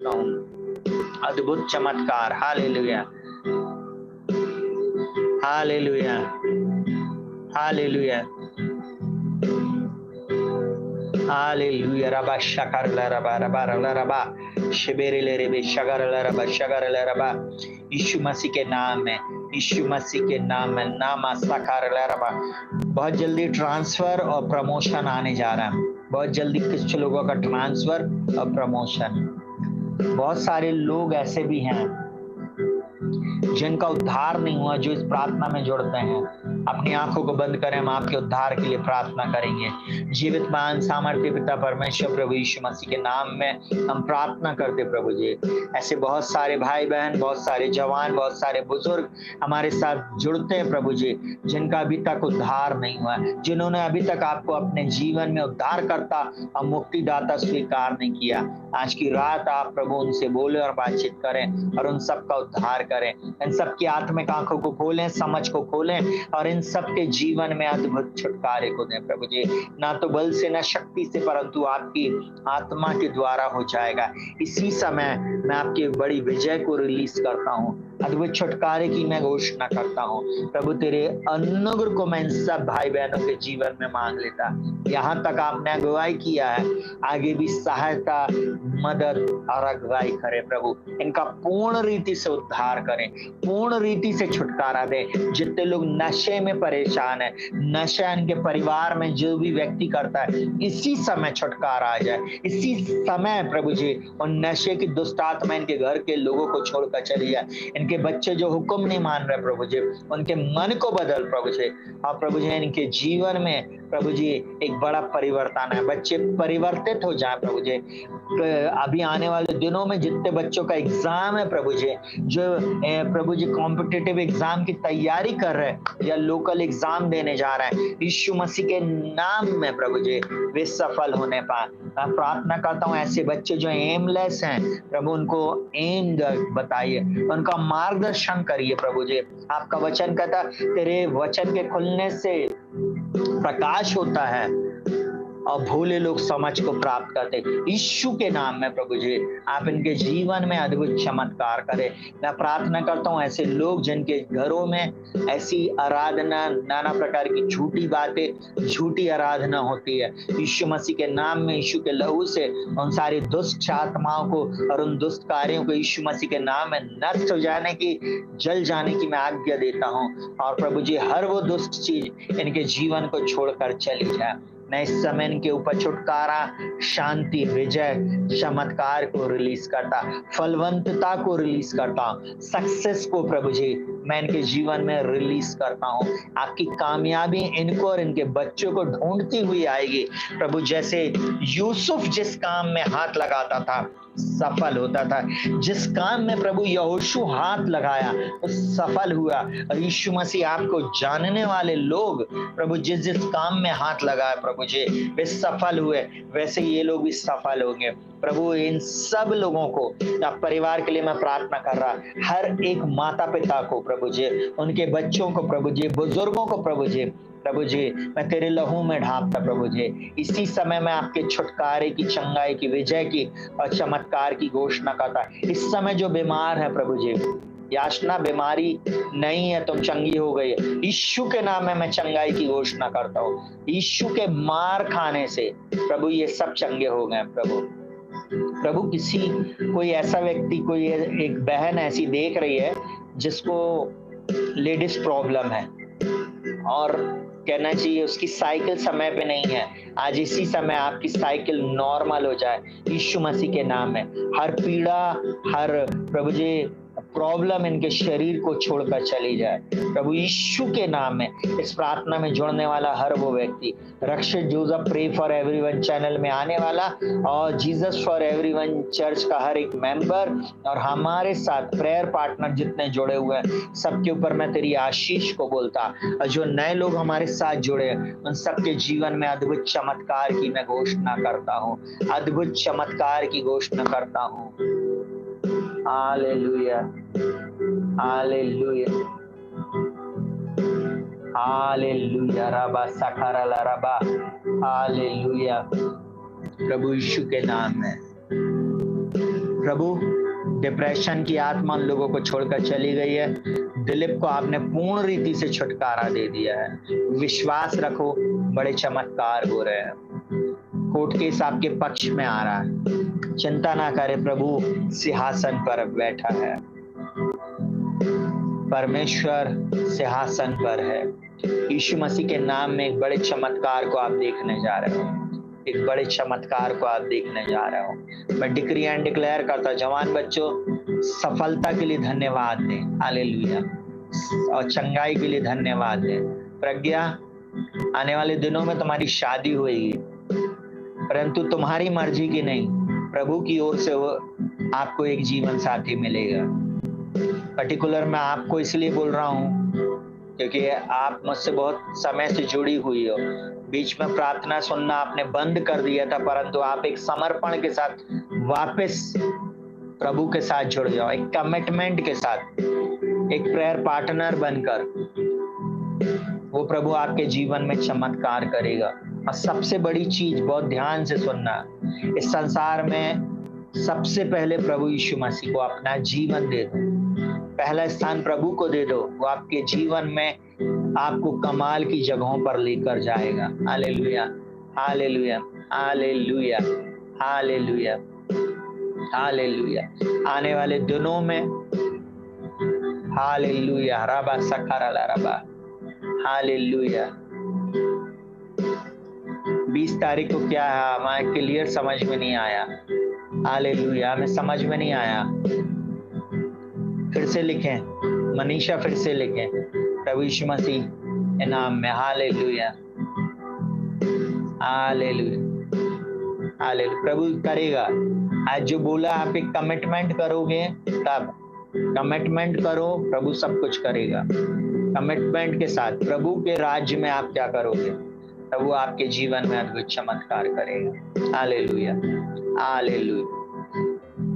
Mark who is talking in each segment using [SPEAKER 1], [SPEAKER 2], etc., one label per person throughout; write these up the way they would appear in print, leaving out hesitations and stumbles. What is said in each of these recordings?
[SPEAKER 1] अद्भुत चमत्कार। Hallelujah, hallelujah, hallelujah, hallelujah. रबा शकर रबा रबा रबा शिबेरे ले रे शगर रबा। यीशु मसीह के नाम में, यीशु मसीह के नाम में नामा सकार रबा। बहुत जल्दी ट्रांसफर और प्रमोशन आने जा रहा है। बहुत जल्दी कुछ लोगों का ट्रांसफर और प्रमोशन। बहुत सारे लोग ऐसे भी हैं जिनका उद्धार नहीं हुआ, जो इस प्रार्थना में जुड़ते हैं। अपनी आंखों को बंद करें, हम आपके उद्धार के लिए प्रार्थना करेंगे। जीवित मान सामर्थ्य पिता परमेश्वर प्रभु यीशु मसीह के नाम में हम प्रार्थना करते प्रभु जी। ऐसे बहुत सारे भाई बहन, बहुत सारे जवान, बहुत सारे बुजुर्ग हमारे साथ जुड़ते हैं प्रभु जी, जिनका अभी तक उद्धार नहीं हुआ, जिन्होंने अभी तक आपको अपने जीवन में उद्धारकर्ता और मुक्तिदाता स्वीकार नहीं किया। आज की रात आप प्रभु उनसे बोले और बातचीत करें और उन सबका उद्धार करें। इन सबकी आत्मिक आंखों को खोलें, समझ को खोलें और इन सबके जीवन में अद्भुत छुटकारे को दें प्रभु जी। ना तो बल से ना शक्ति से, परंतु आपकी आत्मा के द्वारा हो जाएगा। इसी समय मैं आपकी बड़ी विजय को रिलीज करता हूँ, अद्भुत छुटकारे की मैं घोषणा करता हूँ प्रभु। तेरे अनुग्रह को मैं इन सब भाई बहनों के जीवन में मांग लेता। यहाँ तक आपने अगुवाई किया है, आगे भी सहायता, मदद और अगुवाई करे प्रभु। इनका पूर्ण रीति से उद्धार करें, पूर्ण रीति से छुटकारा दें। जितने लोग नशे में परेशान है, नशा इनके परिवार में जो भी व्यक्ति करता है, इसी समय छुटकारा आ जाए। इसी समय प्रभु जी उन नशे की दुष्ट आत्मा इनके घर के लोगों को छोड़कर चली जाए। इनके बच्चे जो हुक्म नहीं मान रहे प्रभु जी, उनके मन को बदल प्रभु जी। और प्रभु जी इनके जीवन में प्रभु जी एक बड़ा परिवर्तन है। बच्चे परिवर्तित हो जाए प्रभु जी। अभी आने वाले दिनों में जितने बच्चों का एग्जाम है प्रभु जी, जो प्रभु जी कॉम्पिटिटिव एग्जाम की तैयारी कर रहे हैं या लोकल एग्जाम देने जा रहे हैं, यीशु मसीह के नाम में प्रभु जी वे सफल होने पाए। मैं प्रार्थना करता हूँ ऐसे बच्चे जो एमलेस हैं प्रभु, उनको एम बताइए, उनका मार्गदर्शन करिए प्रभु जी। आपका वचन कहता तेरे वचन के खुलने से प्रकाश होता है और भोले लोग समझ को प्राप्त करते। यीशु के नाम में प्रभु जी आप इनके जीवन में अद्भुत चमत्कार करें। मैं प्रार्थना करता हूँ ऐसे लोग जिनके घरों में ऐसी आराधना, नाना प्रकार की झूठी बातें, झूठी आराधना होती है, यीशु मसीह के नाम में, यीशु के लहू से उन सारी दुष्ट आत्माओं को और उन दुष्ट कार्यों को यीशु मसीह के नाम में नष्ट हो जाने की, जल जाने की मैं आज्ञा देता हूँ। और प्रभु जी हर वो दुष्ट चीज इनके जीवन को छोड़कर चली जाए। मैं इस समय इनके ऊपर छुटकारा, शांति, विजय, चमत्कार को रिलीज करता, फलवंतता को रिलीज करता हूँ, सक्सेस को प्रभु जी मैं इनके जीवन में रिलीज करता हूँ। आपकी कामयाबी इनको और इनके बच्चों को ढूंढती हुई आएगी प्रभु। जैसे यूसुफ जिस काम में हाथ लगाता था सफल होता था, जिस काम में प्रभु यहोशू हाथ लगाया वो सफल हुआ। और यीशु मसीह आपको जानने वाले लोग प्रभु जिस जिस काम में हाथ लगाया प्रभु जी वे सफल हुए, वैसे ये लोग भी सफल होंगे प्रभु। इन सब लोगों को परिवार के लिए मैं प्रार्थना कर रहा, हर एक माता पिता को प्रभु जी, उनके बच्चों को प्रभु जी, बुजुर्गों को प्रभु जी मैं तेरे लहू में ढांपता प्रभु जी। इसी समय मैं आपके छुटकारे की, चंगाई की, विजय की और चमत्कार की घोषणा करता। इस समय जो बीमार है प्रभु जी, याचना बीमारी नहीं है, तुम चंगी हो गई है, यीशु के नाम में मैं चंगाई की घोषणा करता हूँ। यीशु के मार खाने से प्रभु ये सब चंगे हो गए प्रभु। किसी कोई ऐसा व्यक्ति, कोई एक बहन ऐसी देख रही है जिसको लेडीज प्रॉब्लम है और कहना चाहिए उसकी साइकिल समय पे नहीं है, आज इसी समय आपकी साइकिल नॉर्मल हो जाए यीशु मसीह के नाम में। हर पीड़ा, हर प्रभु जी प्रॉब्लम इनके शरीर को छोड़कर चली जाए प्रभु यीशु के नाम में। इस प्रार्थना में जुड़ने वाला हर वो व्यक्ति, Rakshit Joseph pray for everyone channel में आने वाला और जीसस फॉर एवरीवन चर्च का हर एक मेंबर और हमारे साथ प्रेयर पार्टनर जितने जुड़े हुए हैं, सबके ऊपर मैं तेरी आशीष को बोलता। और जो नए लोग हमारे साथ जुड़े उन सबके जीवन में अद्भुत चमत्कार की मैं घोषणा करता हूँ, अद्भुत चमत्कार की घोषणा करता हूँ। हालेलुया, हालेलुया, हालेलुया, रबा सखारला रबा, हालेलुया प्रभु यीशु के नाम में। प्रभु डिप्रेशन की आत्मा उन लोगों को छोड़कर चली गई है। दिलीप को आपने पूर्ण रीति से छुटकारा दे दिया है। विश्वास रखो, बड़े चमत्कार हो रहे हैं। कोर्ट केस आपके पक्ष में आ रहा है। चिंता ना करें, प्रभु सिंहासन पर बैठा है। परमेश्वर सिंहासन पर है। यीशु मसीह के नाम में एक बड़े चमत्कार को आप देखने जा रहे हो। एक बड़े चमत्कार को आप देखने जा रहे हो। मैं डिक्री एंड डिक्लेयर करता, जवान बच्चों सफलता के लिए धन्यवाद दें, हालेलुया, और चंगाई के लिए धन्यवाद दें। प्रज्ञा, आने वाले दिनों में तुम्हारी शादी होगी, परंतु तुम्हारी मर्जी की नहीं, प्रभु की ओर से आपको एक जीवन साथी मिलेगा। पर्टिकुलर मैं आपको इसलिए बोल रहा हूँ क्योंकि आप मुझसे बहुत समय से जुड़ी हुई हो। बीच में प्रार्थना सुनना आपने बंद कर दिया था, परंतु आप एक समर्पण के साथ वापस प्रभु के साथ जुड़ जाओ, एक कमिटमेंट के साथ, एक प्रेयर पार्टनर बनकर वो प्रभु आपके जीवन में चमत्कार करेगा। और सबसे बड़ी चीज, बहुत ध्यान से सुनना, इस संसार में सबसे पहले प्रभु यीशु मसीह को अपना जीवन दे दो। पहला स्थान प्रभु को दे दो, वो आपके जीवन में आपको कमाल की जगहों पर लेकर जाएगा। Hallelujah, hallelujah, hallelujah, hallelujah, hallelujah. आने वाले दिनों में हालेलुया, रबा सखारा रबा, हालेलुया। 20 तारीख को क्या है हमें क्लियर समझ में नहीं आया। हालेलुया, हमें समझ में नहीं आया। फिर से लिखें, मनीषा फिर से लिखें, प्रभु यीशु मसीह के नाम में। Hallelujah, hallelujah, hallelujah. प्रभु करेगा। आज जो बोला आप एक कमिटमेंट करोगे, तब कमिटमेंट करो, प्रभु सब कुछ करेगा। कमिटमेंट के साथ प्रभु के राज्य में आप क्या करोगे, प्रभु आपके जीवन में अद्भुत चमत्कार करेगा। Hallelujah, hallelujah,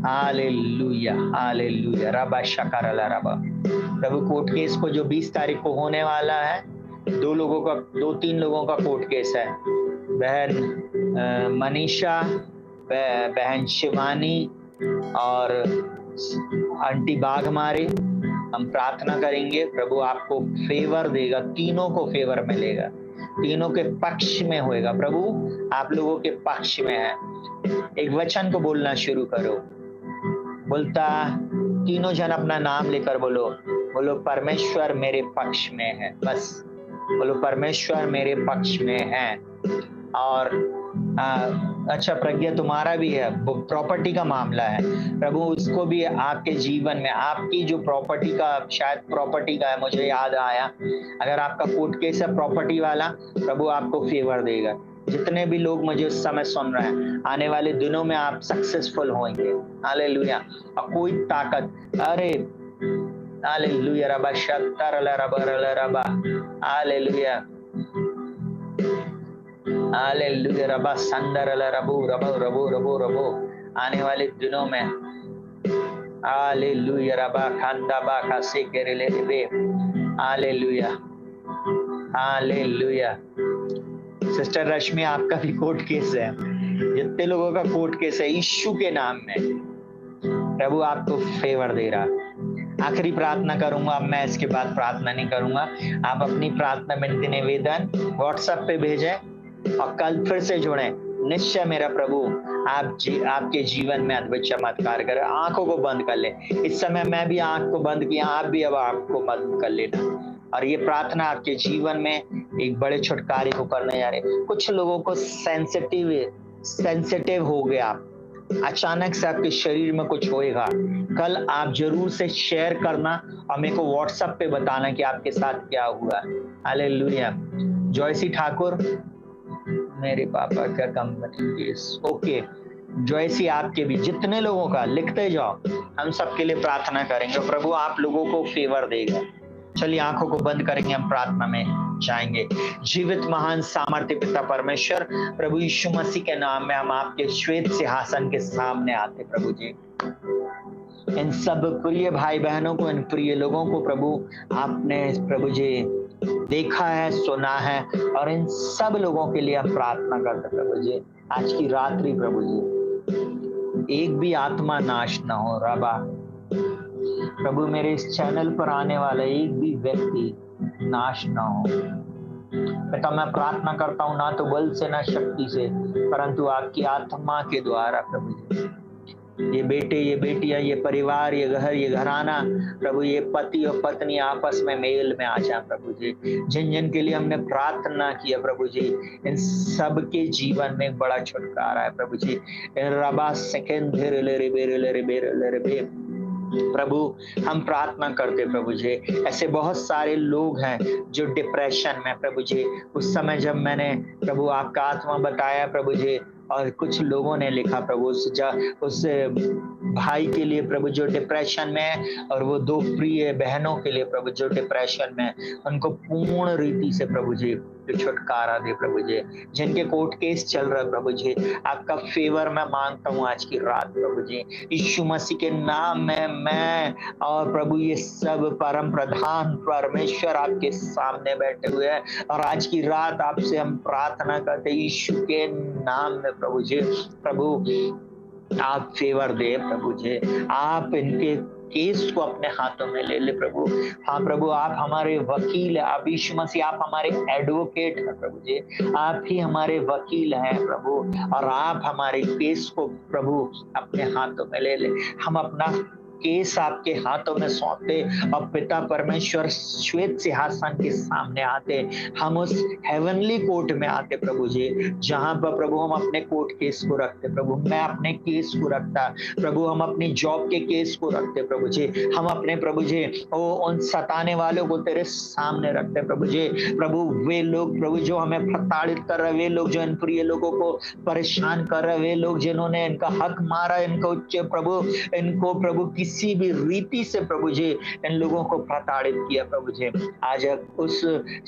[SPEAKER 1] hallelujah, hallelujah. रबा शकारला रबा। प्रभु कोर्ट केस को जो 20 तारीख को होने वाला है, 2-3 लोगों का कोर्ट केस है। बहन मनीषा, बहन शिवानी और आंटी बाघमारे, हम प्रार्थना करेंगे, प्रभु आपको फेवर देगा, तीनों को फेवर मिलेगा, तीनों के पक्ष में होएगा। प्रभु आप लोगों के पक्ष में है। एक वचन को बोलना शुरू करो, बोलता तीनों जन अपना नाम लेकर बोलो, बोलो परमेश्वर मेरे पक्ष में है। बस बोलो परमेश्वर मेरे पक्ष में है। और अच्छा प्रज्ञा तुम्हारा भी है, प्रॉपर्टी का मामला है, प्रभु उसको भी आपके जीवन में, आपकी जो प्रॉपर्टी का, शायद प्रॉपर्टी का है, मुझे याद आया, अगर आपका कोर्ट केस है प्रॉपर्टी वाला, प्रभु आपको फेवर देगा। जितने भी लोग मुझे उस समय सुन रहे हैं, आने वाले दिनों में आप सक्सेसफुल होंगे। हालेलुया। और कोई ताकत, अरे हालेलुया, रबा शत्तर रबा, हालेलुया, हालेलुया, रबा संदर रबो रबो रबो रबो रबो। आने वाले दिनों में हालेलुया, रबा खांदा बा खासे केरेले रे, हालेलुया, हालेलुया। सिस्टर रश्मि, आपका भी कोर्ट केस है, जितने लोगों का कोर्ट केस है, यीशु के नाम में प्रभु आपको फेवर दे रहा। आखिरी प्रार्थना करूंगा, अब मैं इसके बाद प्रार्थना नहीं करूंगा। आप अपनी प्रार्थना विनती निवेदन व्हाट्सएप पे भेजें और कल फिर से जुड़े। निश्चय मेरा प्रभु आपके जीवन में अद्भुत चमत्कार करे। आंखों को बंद कर ले। इस समय मैं भी आंख को बंद किया, आप भी अब आंख को बंद कर लेना, और ये प्रार्थना आपके जीवन में एक बड़े छुटकारे को करने जा रहे। कुछ लोगों को सेंसिटिव हो गया, अचानक से आपके शरीर में कुछ होएगा। कल आप जरूर से शेयर करना और मेरे को व्हाट्सएप पे बताना कि आपके साथ क्या हुआ। हालेलुया। जॉयसी ठाकुर, मेरे पापा का कंपनी केस, ओके। जॉयसी, आपके भी जितने लोगों का लिखते जाओ, हम सबके लिए प्रार्थना करेंगे, प्रभु आप लोगों को फेवर देगा। चलिए आंखों को बंद करेंगे, हम प्रार्थना में जाएंगे। जीवित महान सामर्थ्य पिता परमेश्वर, प्रभु यीशु मसीह के नाम में हम आपके श्वेत सिंहासन के सामने आते। प्रभु जी, इन सब प्रिय भाई बहनों को, इन प्रिय लोगों को प्रभु आपने प्रभु जी देखा है, सुना है, और इन सब लोगों के लिए हम प्रार्थना करते प्रभु जी। आज की रात्रि प्रभु जी एक भी आत्मा नाश ना हो रबा। प्रभु मेरे इस चैनल पर आने वाला एक भी व्यक्ति नाश ना हो। पिता मैं प्रार्थना करता हूँ, ना तो बल से ना शक्ति से, परंतु आपकी आत्मा के द्वारा प्रभु जी, ये बेटे, ये बेटियां, ये परिवार, ये घर, ये घराना प्रभु, ये पति और पत्नी आपस में मेल में आ जाए प्रभु जी। जिन जिन के लिए हमने प्रार्थना किया प्रभु जी, इन सब के जीवन में एक बड़ा छुटकारा है प्रभु जी। रबा सेकंड प्रभु हम प्रार्थना करते प्रभु जी, ऐसे बहुत सारे लोग हैं जो डिप्रेशन में प्रभु जी। उस समय जब मैंने प्रभु आपका आत्मा बताया प्रभु जी, और कुछ लोगों ने लिखा प्रभु उस भाई के लिए प्रभु जो डिप्रेशन में है, और वो दो प्रिय बहनों के लिए प्रभु जो डिप्रेशन में, उनको पूर्ण रीति से प्रभु जी छुटकारा दे प्रभु जी। जिनके कोर्ट केस चल रहा है प्रभु जी, आपका फेवर मैं मांगता हूँ आज की रात प्रभु जी, यीशु मसीह के नाम में मैं और प्रभु ये सब परम प्रधान परमेश्वर आपके सामने बैठे हुए हैं, और आज की रात आपसे हम प्रार्थना करते यीशु के नाम में प्रभु जी। प्रभु आप फेवर दे प्रभु जी, आप इनके केस को अपने हाथों में ले ले प्रभु। हाँ प्रभु, आप हमारे वकील है, आप यीशु मसीह आप हमारे एडवोकेट है प्रभु जी, आप ही हमारे वकील हैं प्रभु, और आप हमारे केस को प्रभु अपने हाथों में ले ले। हम अपना केस आपके हाथों में सौंपते और पिता परमेश्वर श्वेत सिंहासन के सामने आते, हम उस हेवनली कोर्ट में आते प्रभु जी, जहां पर प्रभु हम अपने कोर्ट केस को रखते प्रभु। मैं अपने केस को रखता प्रभु, हम अपनी जॉब के केस को रखते प्रभु जी, हम अपने प्रभु जी उन सताने वालों को तेरे सामने रखते प्रभु जी। प्रभु वे लोग प्रभु जो हमें प्रताड़ित कर रहे, वे लोग जो इन प्रिय लोगों को परेशान कर रहे, वे लोग जिन्होंने इनका हक मारा, इनको प्रभु इनको प्रभु किसी भी रीति से प्रभु जी इन लोगों को प्रताड़ित किया प्रभु जी, आज उस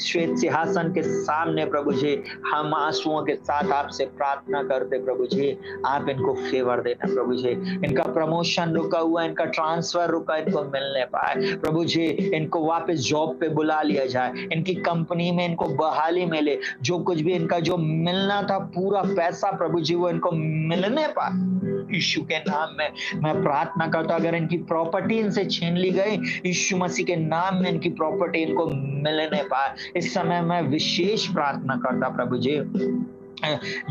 [SPEAKER 1] श्वेत सिंहासन के सामने प्रभु जी हम आंसुओं के साथ आपसे प्रार्थना करते प्रभु जी, आप इनको फेवर देना प्रभु जी। इनका प्रमोशन रुका हुआ, इनका ट्रांसफर रुका, इनको मिलने पाए प्रभु जी, इनको वापस जॉब पे बुला लिया जाए, इनकी कंपनी में इनको बहाली मिले, जो कुछ भी इनका जो मिलना था पूरा पैसा प्रभु जी वो इनको मिलने पाए यीशु के नाम में मैं प्रार्थना करता। अगर इनकी प्रॉपर्टी इनसे छीन ली गई, यीशु मसीह के नाम में इनकी प्रॉपर्टी इनको मिलने पाए। इस समय मैं विशेष प्रार्थना करता प्रभु जी,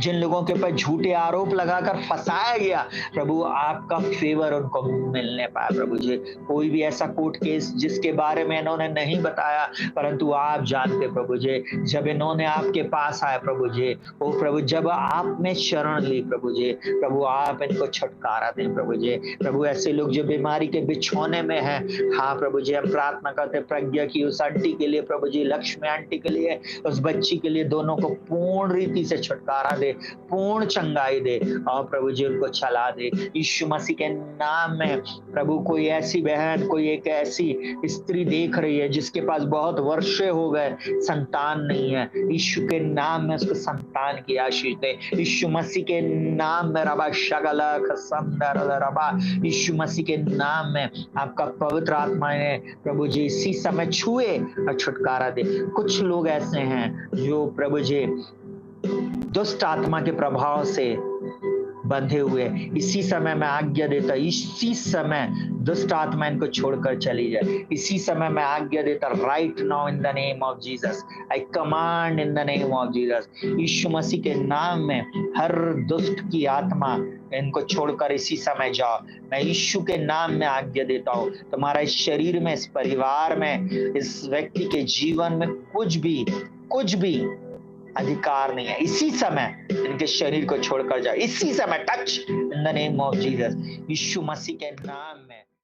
[SPEAKER 1] जिन लोगों के ऊपर झूठे आरोप लगाकर फंसाया गया प्रभु, आपका फेवर उनको मिलने पाए प्रभु जी। कोई भी ऐसा कोर्ट केस जिसके बारे में इन्होंने नहीं बताया, परंतु आप जानते प्रभु जी, जब इन्होंने आपके पास आए प्रभु जी, ओ प्रभु जब आप में शरण ली प्रभु जी, प्रभु आप इनको छुटकारा दें प्रभु जी। प्रभु ऐसे लोग जो बीमारी के बिछौने में हैं, हाँ प्रभु जी हम प्रार्थना करते प्रज्ञा की उस आंटी के लिए प्रभु जी, लक्ष्मी आंटी के लिए, उस बच्ची के लिए, दोनों को पूर्ण रीति से छुटकारा दे, पूर्ण चंगाई दे, और प्रभु जी उनको चला दे यीशु मसीह के नाम में। प्रभु कोई ऐसी बहन, कोई एक ऐसी स्त्री देख रही है जिसके पास बहुत वर्षे हो गए संतान नहीं है, यीशु के नाम में उसको संतान की आशीष दे यीशु मसीह के नाम में। रबा शगला खसमदर रबा, यीशु मसीह के नाम में आपका पवित्र आत्मा ने प्रभु जी इसी समय छुए और छुटकारा दे। कुछ लोग ऐसे हैं जो प्रभु जी दुष्ट आत्मा के प्रभाव से बंधे हुए, इसी समय मैं आज्ञा देता, इसी समय दुष्ट आत्मा इनको छोड़कर चली जाए, इसी समय मैं आज्ञा देता, right now in the name of Jesus, I command in the name of Jesus, यीशु मसीह के नाम में हर दुष्ट की आत्मा इनको छोड़कर इसी समय जाओ। मैं यीशु के नाम में आज्ञा देता हूँ, तुम्हारा इस शरीर में, इस परिवार में, इस व्यक्ति के जीवन में कुछ भी अधिकार नहीं है। इसी समय इनके शरीर को छोड़कर जाओ, इसी समय touch in the name of Jesus, यीशु मसीह के नाम में।